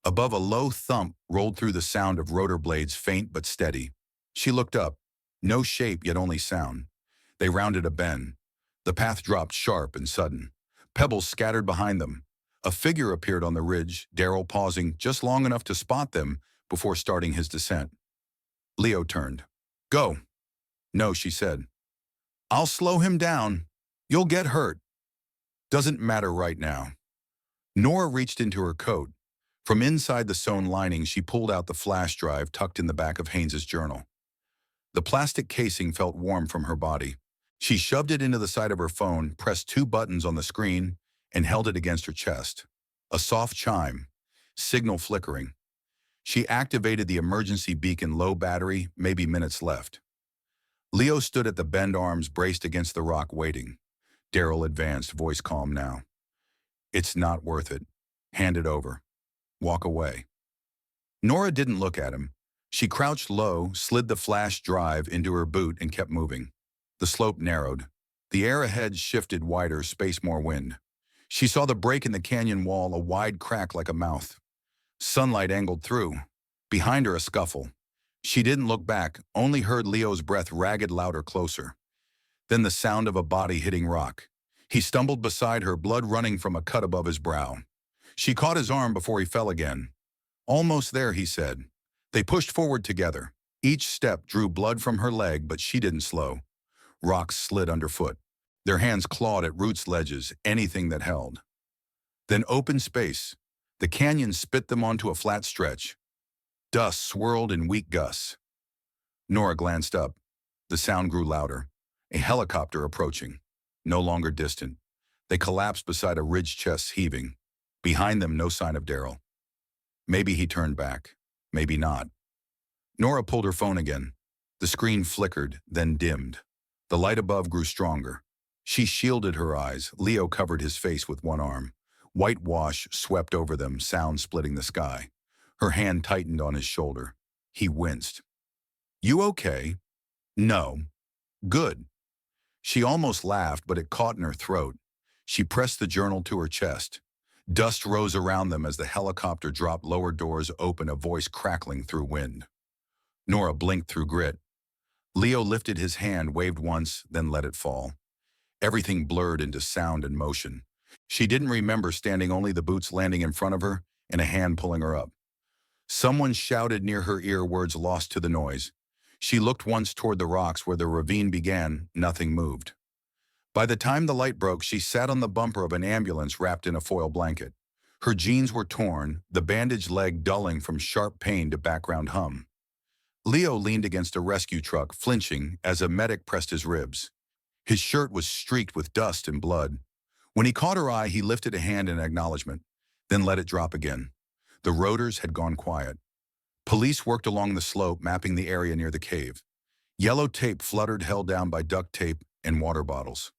Above, a low thump rolled through, the sound of rotor blades, faint but steady. She looked up. No shape, yet only sound. They rounded a bend. The path dropped sharp and sudden. Pebbles scattered behind them. A figure appeared on the ridge, Daryl pausing just long enough to spot them before starting his descent. Leo turned. "Go." "No," she said. "I'll slow him down. You'll get hurt." "Doesn't matter right now." Nora reached into her coat. From inside the sewn lining, she pulled out the flash drive tucked in the back of Haynes's journal. The plastic casing felt warm from her body. She shoved it into the side of her phone, pressed two buttons on the screen, and held it against her chest. A soft chime, signal flickering. She activated the emergency beacon, low battery, maybe minutes left. Leo stood at the bend, arms braced against the rock, waiting. Daryl advanced, voice calm now. "It's not worth it. Hand it over. Walk away." Nora didn't look at him. She crouched low, slid the flash drive into her boot, and kept moving. The slope narrowed. The air ahead shifted wider, space more wind. She saw the break in the canyon wall, a wide crack like a mouth. Sunlight angled through. Behind her, a scuffle. She didn't look back, only heard Leo's breath, ragged, louder, closer. Then the sound of a body hitting rock. He stumbled beside her, blood running from a cut above his brow. She caught his arm before he fell again. "Almost there," he said. They pushed forward together. Each step drew blood from her leg, but she didn't slow. Rocks slid underfoot. Their hands clawed at roots, ledges, anything that held. Then open space. The canyon spit them onto a flat stretch. Dust swirled in weak gusts. Nora glanced up. The sound grew louder. A helicopter approaching. No longer distant. They collapsed beside a ridge, chests heaving. Behind them, no sign of Daryl. Maybe he turned back. Maybe not. Nora pulled her phone again. The screen flickered, then dimmed. The light above grew stronger. She shielded her eyes. Leo covered his face with one arm. Whitewash swept over them, sound splitting the sky. Her hand tightened on his shoulder. He winced. "You okay?" "No." "Good." She almost laughed, but it caught in her throat. She pressed the journal to her chest. Dust rose around them as the helicopter dropped, lower doors open, a voice crackling through wind. Nora blinked through grit. Leo lifted his hand, waved once, then let it fall. Everything blurred into sound and motion. She didn't remember standing, only the boots landing in front of her and a hand pulling her up. Someone shouted near her ear, words lost to the noise. She looked once toward the rocks where the ravine began. Nothing moved. By the time the light broke, she sat on the bumper of an ambulance wrapped in a foil blanket. Her jeans were torn, the bandaged leg dulling from sharp pain to background hum. Leo leaned against a rescue truck, flinching as a medic pressed his ribs. His shirt was streaked with dust and blood. When he caught her eye, he lifted a hand in acknowledgement, then let it drop again. The rotors had gone quiet. Police worked along the slope, mapping the area near the cave. Yellow tape fluttered, held down by duct tape and water bottles.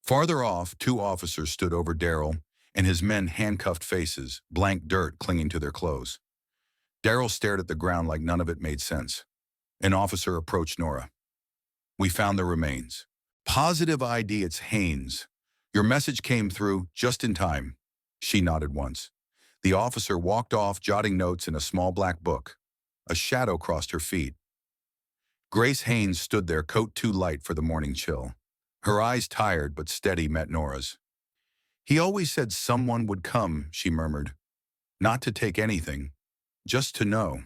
Farther off, two officers stood over Daryl and his men, handcuffed faces, blank dirt clinging to their clothes. Daryl stared at the ground like none of it made sense. An officer approached Nora. We found the remains. Positive ID, it's Haynes. Your message came through just in time. She nodded once. The officer walked off, jotting notes in a small black book. A shadow crossed her feet. Grace Haynes stood there, coat too light for the morning chill. Her eyes, tired but steady, met Nora's. He always said someone would come, she murmured. Not to take anything, just to know.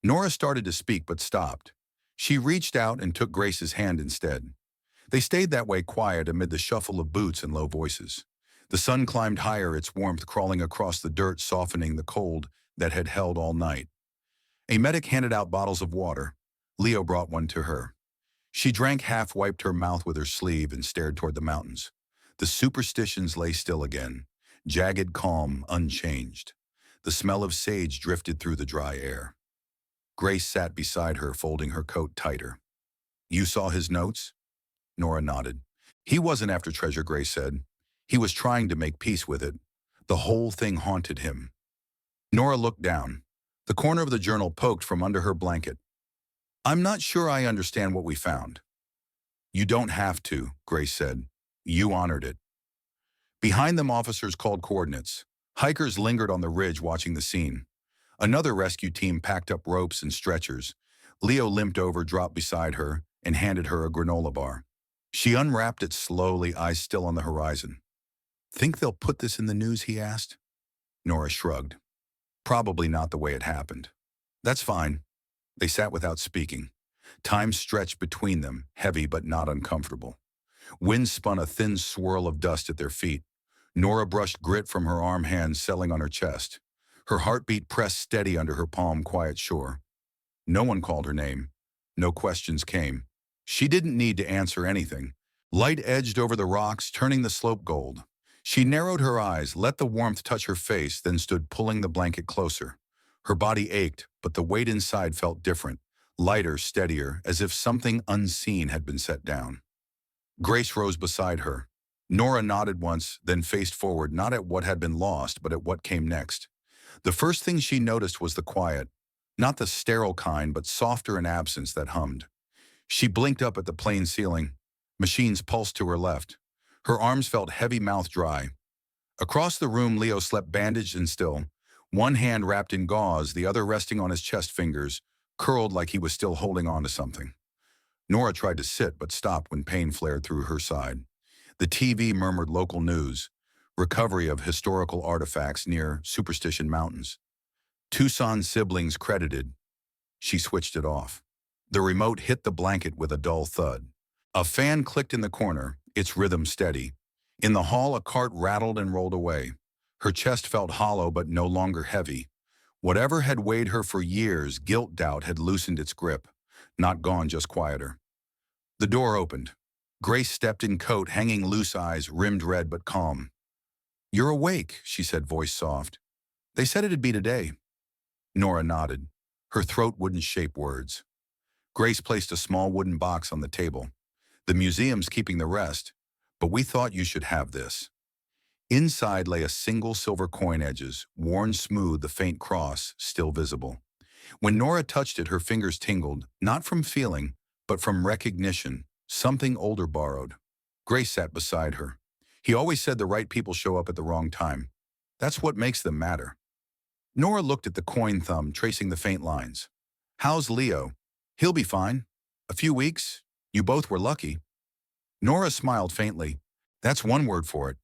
Nora started to speak but stopped. She reached out and took Grace's hand instead. They stayed that way, quiet amid the shuffle of boots and low voices. The sun climbed higher, its warmth crawling across the dirt, softening the cold that had held all night. A medic handed out bottles of water. Leo brought one to her. She drank half, wiped her mouth with her sleeve, and stared toward the mountains. The superstitions lay still again, jagged, calm, unchanged. The smell of sage drifted through the dry air. Grace sat beside her, folding her coat tighter. You saw his notes? Nora nodded. He wasn't after treasure, Grace said. He was trying to make peace with it. The whole thing haunted him. Nora looked down. The corner of the journal poked from under her blanket. I'm not sure I understand what we found. You don't have to, Grace said. You honored it. Behind them, officers called coordinates. Hikers lingered on the ridge, watching the scene. Another rescue team packed up ropes and stretchers. Leo limped over, dropped beside her, and handed her a granola bar. She unwrapped it slowly, eyes still on the horizon. Think they'll put this in the news, he asked. Nora shrugged. Probably not the way it happened. That's fine. They sat without speaking. Time stretched between them, heavy but not uncomfortable. Wind spun a thin swirl of dust at their feet. Nora brushed grit from her arm, hands settling on her chest. Her heartbeat pressed steady under her palm, quiet shore. No one called her name. No questions came. She didn't need to answer anything. Light edged over the rocks, turning the slope gold. She narrowed her eyes, let the warmth touch her face, then stood pulling the blanket closer. Her body ached, but the weight inside felt different, lighter, steadier, as if something unseen had been set down. Grace rose beside her. Nora nodded once, then faced forward, not at what had been lost, but at what came next. The first thing she noticed was the quiet, not the sterile kind, but softer in absence, that hummed. She blinked up at the plane ceiling. Machines pulsed to her left. Her arms felt heavy, mouth dry. Across the room, Leo slept bandaged and still, one hand wrapped in gauze, the other resting on his chest, fingers curled like he was still holding on to something. Nora tried to sit, but stopped when pain flared through her side. The TV murmured local news, recovery of historical artifacts near Superstition Mountains. Tucson siblings credited. She switched it off. The remote hit the blanket with a dull thud. A fan clicked in the corner, its rhythm steady. In the hall, a cart rattled and rolled away. Her chest felt hollow but no longer heavy. Whatever had weighed her for years, guilt, doubt, had loosened its grip. Not gone, just quieter. The door opened. Grace stepped in, coat hanging loose, eyes rimmed red but calm. You're awake, she said, voice soft. They said it'd be today. Nora nodded. Her throat wouldn't shape words. Grace placed a small wooden box on the table. The museum's keeping the rest, but we thought you should have this. Inside lay a single silver coin, edges worn smooth, the faint cross still visible. When Nora touched it, her fingers tingled, not from feeling, but from recognition, something older borrowed. Grace sat beside her. He always said the right people show up at the wrong time. That's what makes them matter. Nora looked at the coin, thumb tracing the faint lines. How's Leo? He'll be fine. A few weeks. You both were lucky. Nora smiled faintly. That's one word for it.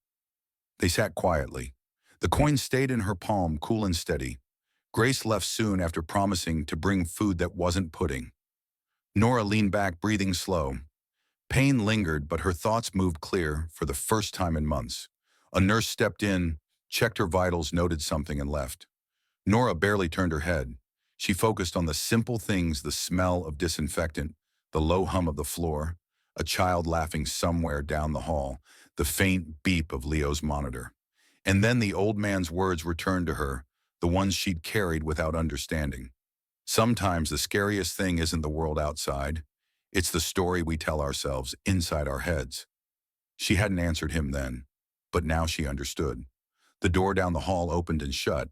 They sat quietly. The coin stayed in her palm, cool and steady. Grace left soon after promising to bring food that wasn't pudding. Nora leaned back, breathing slow. Pain lingered, but her thoughts moved clear for the first time in months. A nurse stepped in, checked her vitals, noted something, and left. Nora barely turned her head. She focused on the simple things, the smell of disinfectant, the low hum of the floor, a child laughing somewhere down the hall, the faint beep of Leo's monitor. And then the old man's words returned to her, the ones she'd carried without understanding. Sometimes the scariest thing isn't the world outside. It's the story we tell ourselves inside our heads. She hadn't answered him then, but now she understood. The door down the hall opened and shut.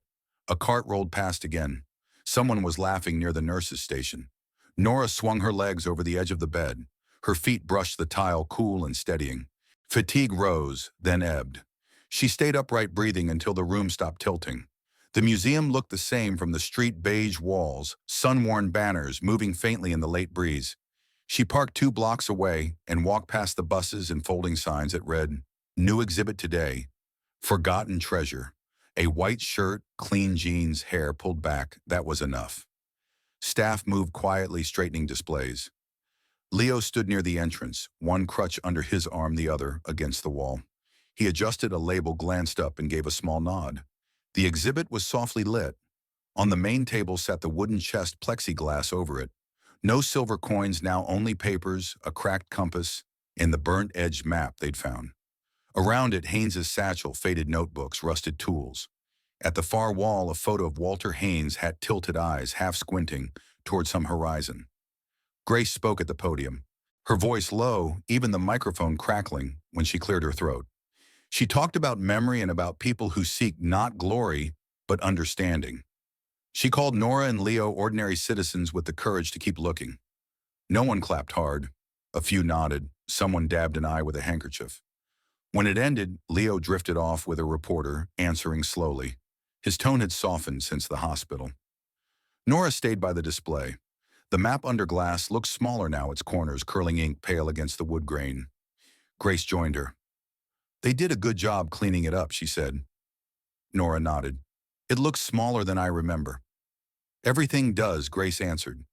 A cart rolled past again. Someone was laughing near the nurse's station. Nora swung her legs over the edge of the bed. Her feet brushed the tile, cool and steadying. Fatigue rose, then ebbed. She stayed upright, breathing until the room stopped tilting. The museum looked the same from the street, beige walls, sun-worn banners moving faintly in the late breeze. She parked 2 blocks away and walked past the buses and folding signs that read, "New exhibit today, Forgotten Treasure." A white shirt, clean jeans, hair pulled back, that was enough. Staff moved quietly, straightening displays. Leo stood near the entrance, one crutch under his arm, the other against the wall. He adjusted a label, glanced up, and gave a small nod. The exhibit was softly lit. On the main table sat the wooden chest, plexiglass over it. No silver coins now, only papers, a cracked compass, and the burnt-edged map they'd found. Around it, Haynes's satchel, faded notebooks, rusted tools. At the far wall, a photo of Walter Haynes had tilted eyes, half squinting, toward some horizon. Grace spoke at the podium, her voice low, even the microphone crackling when she cleared her throat. She talked about memory and about people who seek not glory, but understanding. She called Nora and Leo ordinary citizens with the courage to keep looking. No one clapped hard. A few nodded. Someone dabbed an eye with a handkerchief. When it ended, Leo drifted off with a reporter, answering slowly. His tone had softened since the hospital. Nora stayed by the display. The map under glass looked smaller now, its corners curling ink pale against the wood grain. Grace joined her. "They did a good job cleaning it up," she said. Nora nodded. "It looks smaller than I remember." "Everything does," Grace answered.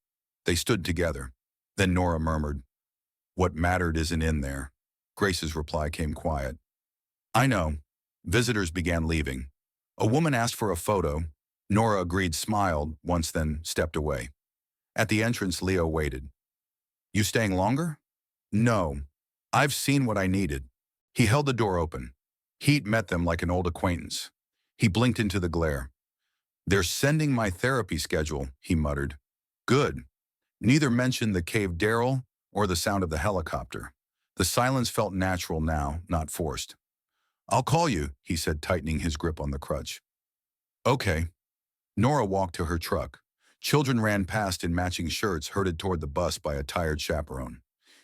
They stood together. Then Nora murmured, "What mattered isn't in there." Grace's reply came quiet. "I know." Visitors began leaving. A woman asked for a photo. Nora agreed, smiled once, then stepped away. At the entrance, Leo waited. "You staying longer?" "No. I've seen what I needed." He held the door open. Heat met them like an old acquaintance. He blinked into the glare. "They're sending my therapy schedule," he muttered. "Good." Neither mentioned the cave Daryl or the sound of the helicopter. The silence felt natural now, not forced. "I'll call you," he said, tightening his grip on the crutch. "Okay." Nora walked to her truck. Children ran past in matching shirts, herded toward the bus by a tired chaperone.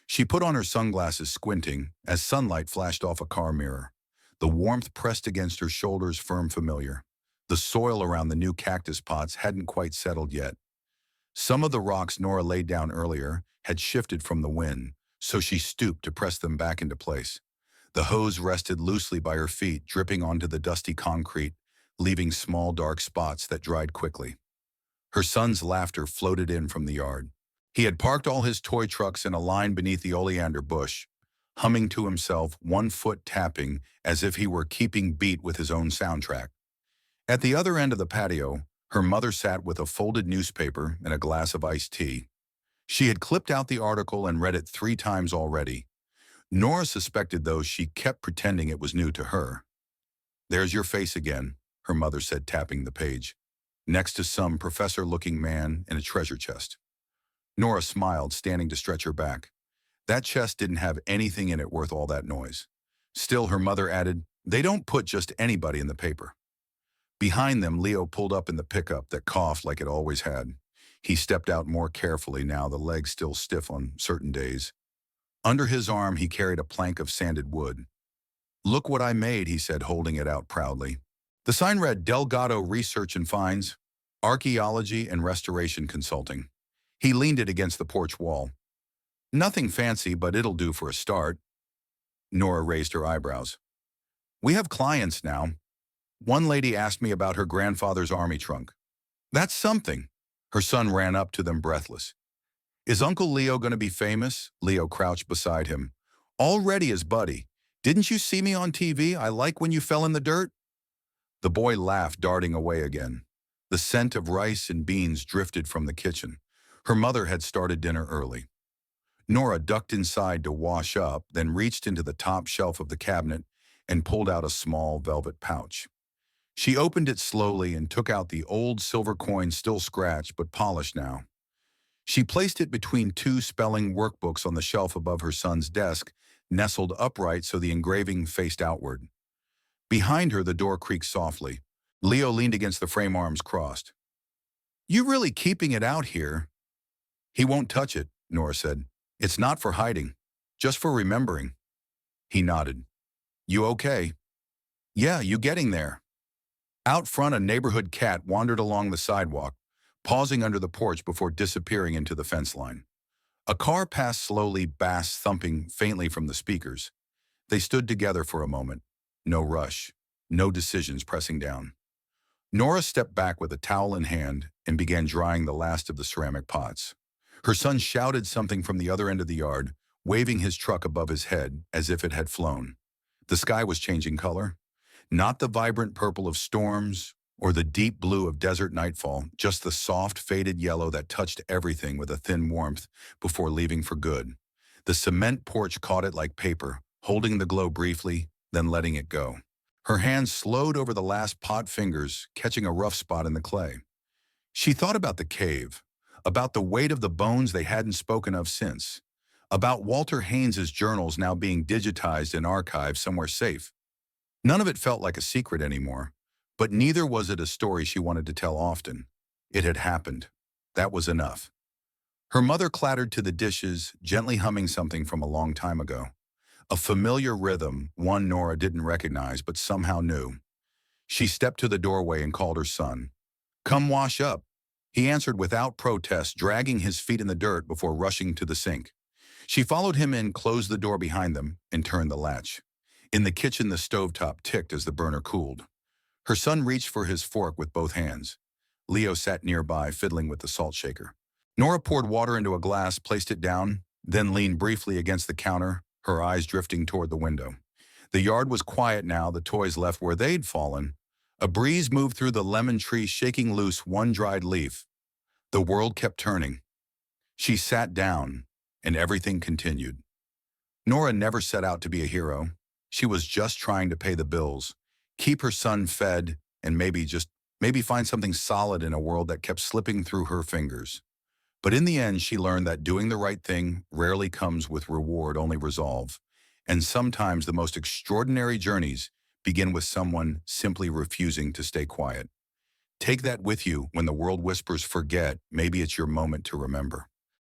She put on her sunglasses, squinting, as sunlight flashed off a car mirror. The warmth pressed against her shoulders, firm, familiar. The soil around the new cactus pots hadn't quite settled yet. Some of the rocks Nora laid down earlier had shifted from the wind, so she stooped to press them back into place. The hose rested loosely by her feet, dripping onto the dusty concrete, leaving small dark spots that dried quickly. Her son's laughter floated in from the yard. He had parked all his toy trucks in a line beneath the oleander bush, humming to himself, one foot tapping as if he were keeping beat with his own soundtrack. At the other end of the patio, her mother sat with a folded newspaper and a glass of iced tea. She had clipped out the article and read it 3 times already. Nora suspected, though, she kept pretending it was new to her. "There's your face again," her mother said, tapping the page, next to some professor-looking man in a treasure chest. Nora smiled, standing to stretch her back. That chest didn't have anything in it worth all that noise. Still, her mother added, "They don't put just anybody in the paper." Behind them, Leo pulled up in the pickup that coughed like it always had. He stepped out more carefully now, the legs still stiff on certain days. Under his arm, he carried a plank of sanded wood. "Look what I made," he said, holding it out proudly. The sign read, "Delgado Research and Finds, Archaeology and Restoration Consulting." He leaned it against the porch wall. "Nothing fancy, but it'll do for a start." Nora raised her eyebrows. "We have clients now. One lady asked me about her grandfather's army trunk." "That's something." Her son ran up to them, breathless. "Is Uncle Leo going to be famous?" Leo crouched beside him. "Already is Buddy. Didn't you see me on TV? I like when you fell in the dirt." The boy laughed, darting away again. The scent of rice and beans drifted from the kitchen. Her mother had started dinner early. Nora ducked inside to wash up, then reached into the top shelf of the cabinet and pulled out a small velvet pouch. She opened it slowly and took out the old silver coin, still scratched but polished now. She placed it between 2 spelling workbooks on the shelf above her son's desk, nestled upright so the engraving faced outward. Behind her, the door creaked softly. Leo leaned against the frame, arms crossed. "You really keeping it out here?" "He won't touch it," Nora said. It's not for hiding, just for remembering. He nodded. You okay? Yeah, you getting there? Out front, a neighborhood cat wandered along the sidewalk, pausing under the porch before disappearing into the fence line. A car passed slowly, bass thumping faintly from the speakers. They stood together for a moment. No rush, no decisions pressing down. Nora stepped back with a towel in hand and began drying the last of the ceramic pots. Her son shouted something from the other end of the yard, waving his truck above his head as if it had flown. The sky was changing color. Not the vibrant purple of storms or the deep blue of desert nightfall, just the soft, faded yellow that touched everything with a thin warmth before leaving for good. The cement porch caught it like paper, holding the glow briefly, then letting it go. Her hands slowed over the last pot fingers, catching a rough spot in the clay. She thought about the cave, about the weight of the bones they hadn't spoken of since, about Walter Haynes's journals now being digitized and archived somewhere safe. None of it felt like a secret anymore, but neither was it a story she wanted to tell often. It had happened. That was enough. Her mother clattered to the dishes, gently humming something from a long time ago. A familiar rhythm, one Nora didn't recognize but somehow knew. She stepped to the doorway and called her son. Come wash up. He answered without protest, dragging his feet in the dirt before rushing to the sink. She followed him in, closed the door behind them, and turned the latch. In the kitchen, the stovetop ticked as the burner cooled. Her son reached for his fork with both hands. Leo sat nearby, fiddling with the salt shaker. Nora poured water into a glass, placed it down, then leaned briefly against the counter, her eyes drifting toward the window. The yard was quiet now, the toys left where they'd fallen. A breeze moved through the lemon tree, shaking loose one dried leaf. The world kept turning. She sat down, and everything continued. Nora never set out to be a hero. She was just trying to pay the bills, keep her son fed, and maybe find something solid in a world that kept slipping through her fingers. But in the end, she learned that doing the right thing rarely comes with reward, only resolve. And sometimes the most extraordinary journeys begin with someone simply refusing to stay quiet. Take that with you when the world whispers forget. Maybe it's your moment to remember.